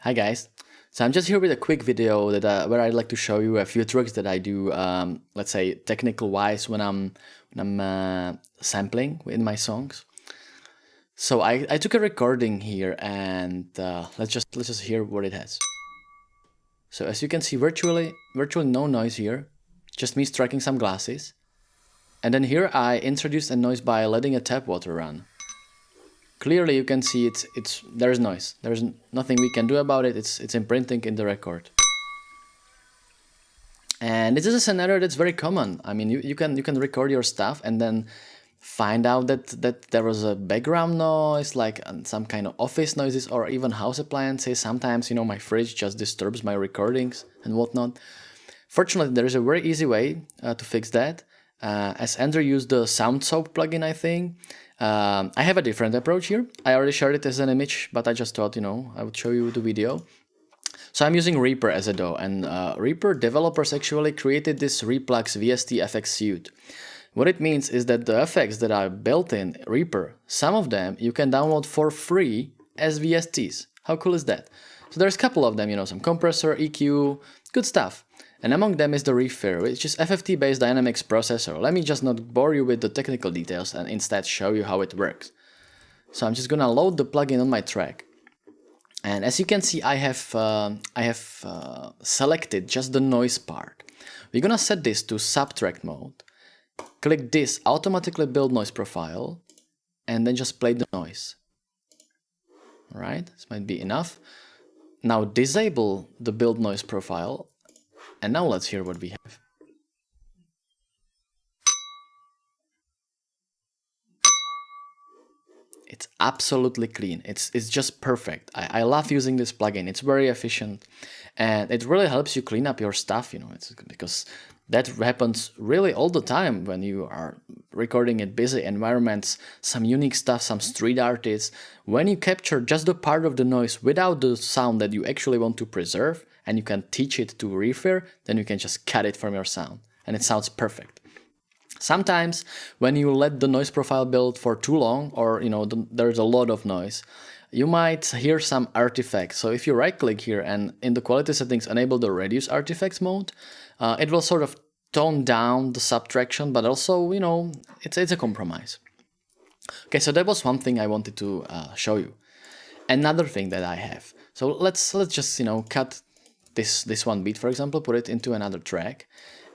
Hi guys, so I'm just here with a quick video that where I'd like to show you a few tricks that I do, let's say technical wise when I'm sampling in my songs. So I took a recording here and let's just hear what it has. So as you can see, virtually no noise here, just me striking some glasses. And then here I introduced a noise by letting a tap water run. Clearly you can see there's noise. There's nothing we can do about it. It's imprinting in the record. And this is a scenario that's very common. I mean, you can record your stuff and then find out that there was a background noise, like some kind of office noises or even house appliances. Sometimes, you know, my fridge just disturbs my recordings and whatnot. Fortunately, there is a very easy way to fix that. As Andrew used the Sound Soap plugin, I think. I have a different approach here. I already shared it as an image, but I just thought, you know, I would show you the video. So I'm using ReaFIR as a DAW, and ReaFIR developers actually created this Replux VST FX suite. What it means is that the effects that are built in ReaFIR, some of them you can download for free as VSTs. How cool is that? So there's a couple of them, you know, some compressor, EQ, good stuff. And among them is the ReaFIR, which is FFT-based dynamics processor. Let me just not bore you with the technical details and instead show you how it works. So I'm just gonna load the plugin on my track. And as you can see, I have selected just the noise part. We're gonna set this to subtract mode. Click this automatically build noise profile and then just play the noise. All right, this might be enough. Now disable the build noise profile. And now let's hear what we have. It's absolutely clean. It's just perfect. I love using this plugin. It's very efficient and it really helps you clean up your stuff, you know, because that happens really all the time when you are recording in busy environments, some unique stuff, some street artists. When you capture just the part of the noise without the sound that you actually want to preserve, and you can teach it to ReaFIR, then you can just cut it from your sound and it sounds perfect. Sometimes when you let the noise profile build for too long, or you know there's a lot of noise, you might hear some artifacts. So if you right click here and in the quality settings enable the reduce artifacts mode, it will sort of tone down the subtraction, but also, you know, it's a compromise. Okay, so that was one thing I wanted to show you. Another thing that I have. So let's just, you know, cut this one beat, for example, put it into another track.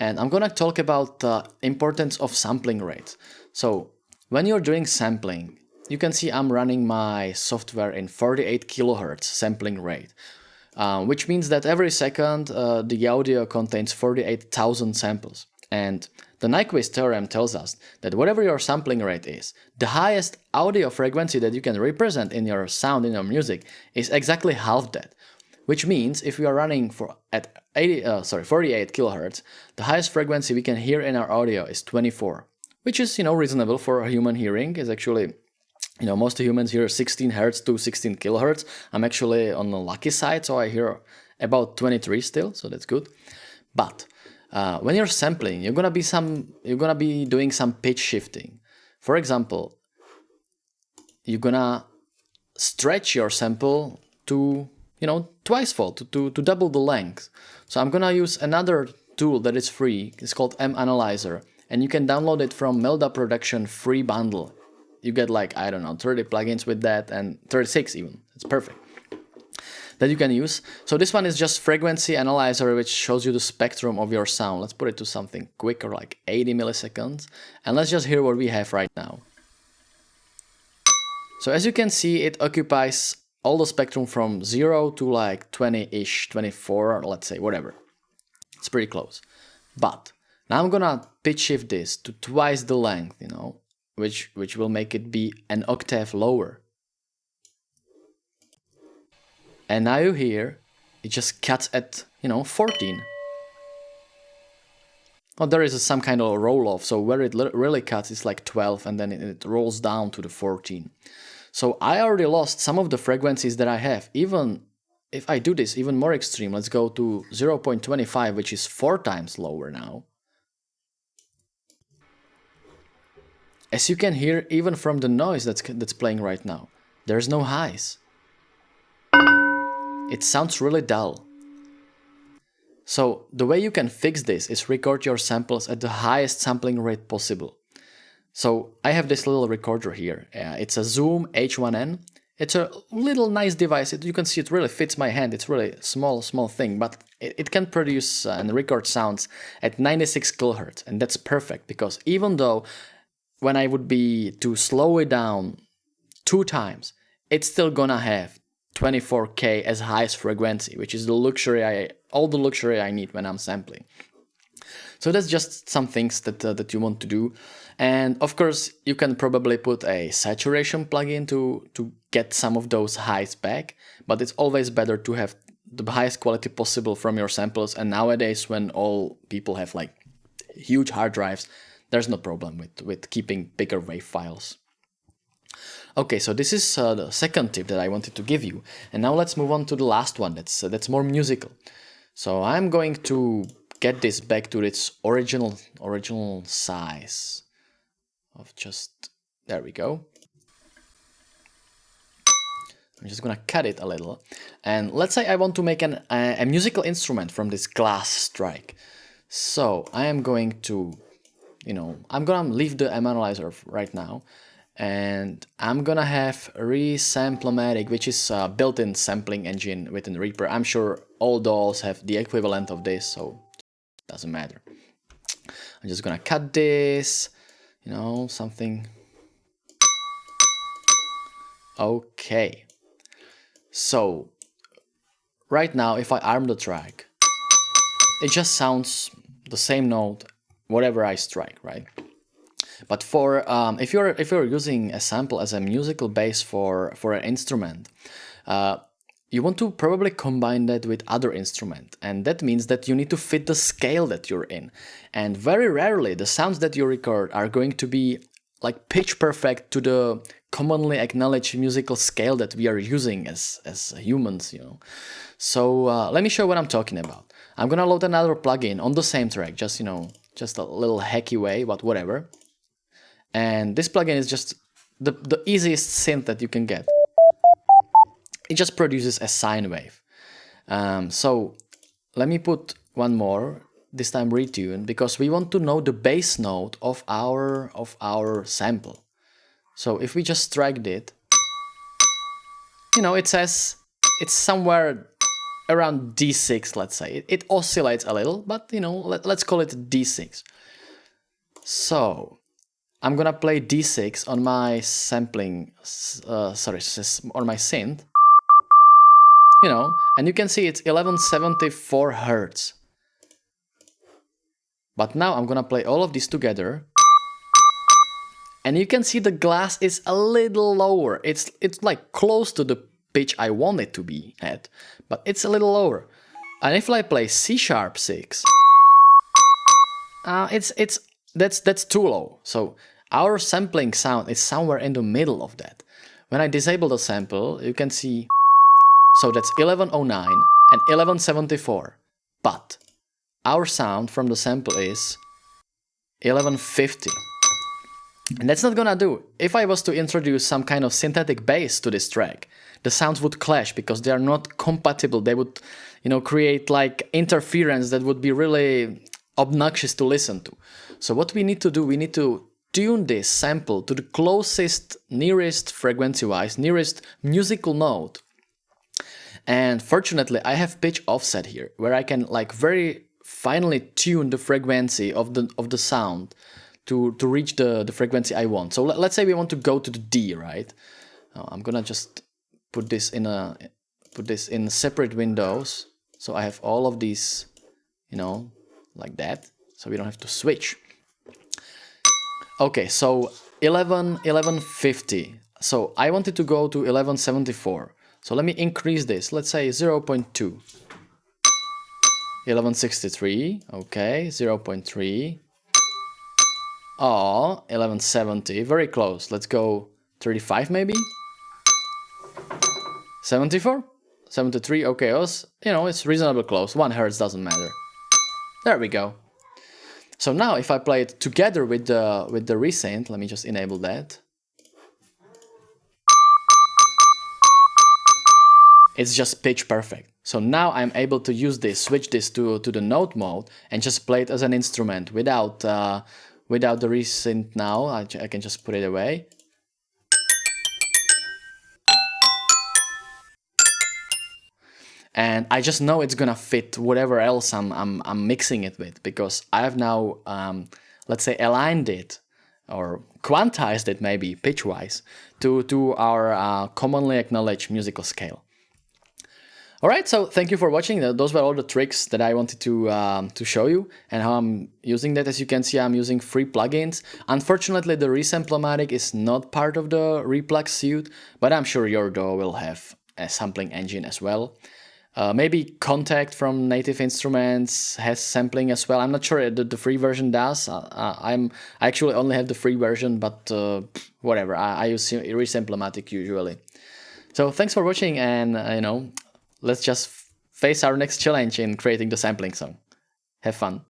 And I'm gonna talk about the importance of sampling rates. So when you're doing sampling, you can see I'm running my software in 48 kilohertz sampling rate, which means that every second the audio contains 48,000 samples. And the Nyquist theorem tells us that whatever your sampling rate is, the highest audio frequency that you can represent in your sound, in your music, is exactly half that. Which means if we are running at 48 kilohertz, the highest frequency we can hear in our audio is 24, which is, you know, reasonable for a human hearing. Is actually, you know, most humans hear 16 hertz to 16 kilohertz. I'm actually on the lucky side, so I hear about 23 still, so that's good. But when you're sampling, you're gonna be doing some pitch shifting. For example, you're gonna stretch your sample to, you know, twicefold, to double the length. So I'm gonna use another tool that is free. It's called M Analyzer, and you can download it from Melda Production free bundle. You get like, I don't know, 30 plugins with that, and 36 even. It's perfect. That you can use. So this one is just frequency analyzer, which shows you the spectrum of your sound. Let's put it to something quicker, like 80 milliseconds, and let's just hear what we have right now. So as you can see, it occupies all the spectrum from 0 to like 20-ish, 24, or let's say, whatever. It's pretty close. But now I'm gonna pitch shift this to twice the length, you know, which will make it be an octave lower. And now you hear it just cuts at, you know, 14. Oh, there is some kind of roll off, so where it really cuts is like 12 and then it rolls down to the 14. So I already lost some of the frequencies that I have. Even if I do this even more extreme, let's go to 0.25, which is 4 times lower now. As you can hear, even from the noise that's playing right now, there's no highs. it sounds really dull. So the way you can fix this is record your samples at the highest sampling rate possible. So I have this little recorder here. It's a Zoom H1N. It's a little nice device. You can see it really fits my hand. It's really small thing, but it can produce and record sounds at 96 kHz, and that's perfect because even though when I would be to slow it down 2 times, it's still gonna have 24K as highest frequency, which is all the luxury I need when I'm sampling. So that's just some things that you want to do. And of course, you can probably put a saturation plugin to get some of those highs back, but it's always better to have the highest quality possible from your samples. And nowadays, when all people have like huge hard drives, there's no problem with keeping bigger WAV files. Okay, so this is the second tip that I wanted to give you. And now let's move on to the last one that's more musical. So I'm going to get this back to its original size of just, there we go. I'm just gonna cut it a little. And let's say I want to make a musical instrument from this glass strike. So I am going to, I'm gonna leave the analyzer right now. And I'm gonna have ReSamplomatic, which is a built-in sampling engine within ReaFIR. I'm sure all DAWs have the equivalent of this, so it doesn't matter. I'm just gonna cut this, something. Okay. So right now, if I arm the track, it just sounds the same note, whatever I strike, right? But for if you're using a sample as a musical base for an instrument, you want to probably combine that with other instrument, and that means that you need to fit the scale that you're in. And very rarely the sounds that you record are going to be like pitch perfect to the commonly acknowledged musical scale that we are using as humans, So let me show you what I'm talking about. I'm gonna load another plugin on the same track, just a little hacky way, but whatever. And this plugin is just the easiest synth that you can get. It just produces a sine wave. So let me put one more, this time retune, because we want to know the bass note of our sample. So if we just strike it, it says it's somewhere around D6, let's say. It oscillates a little, but let's call it D6. So I'm gonna play D6 on my sampling, on my synth, and you can see it's 1174 Hertz. But now I'm gonna play all of these together, and you can see the glass is a little lower. It's like close to the pitch I want it to be at, but it's a little lower. And if I play C#6, that's too low. So our sampling sound is somewhere in the middle of that. When I disable the sample, you can see, so that's 1109 and 1174. But our sound from the sample is 1150. And that's not gonna do. If I was to introduce some kind of synthetic bass to this track, the sounds would clash because they are not compatible. They would, create like interference that would be really obnoxious to listen to. So what we need to do, we need to tune this sample to the nearest frequency-wise, nearest musical note. And fortunately, I have pitch offset here, where I can like very finely tune the frequency of the sound to reach the frequency I want. So let's say we want to go to the D, right? I'm gonna just put this in separate windows, so I have all of these, like that, so we don't have to switch. Okay, so 1150. So I wanted to go to 1174. So let me increase this. Let's say 0.2. 1163. Okay, 0.3. Oh, 1170. Very close. Let's go 35 maybe. 74. 73. Okay, it's reasonably close. 1 hertz doesn't matter. There we go. So now if I play it together with the resynth, let me just enable that. it's just pitch perfect. So now I'm able to use this, switch this to the note mode, and just play it as an instrument without the resynth now. I can just put it away. And I just know it's gonna fit whatever else I'm mixing it with, because I've now let's say aligned it or quantized it, maybe pitch-wise, to our commonly acknowledged musical scale. All right, so thank you for watching. Those were all the tricks that I wanted to show you and how I'm using that. As you can see, I'm using free plugins. Unfortunately, the Resamplomatic is not part of the Replug suite, but I'm sure your DAW will have a sampling engine as well. Maybe Contact from Native Instruments has sampling as well. I'm not sure the free version does. I actually only have the free version, but whatever. I use Resamplomatic usually. So thanks for watching, and let's just face our next challenge in creating the sampling song. Have fun.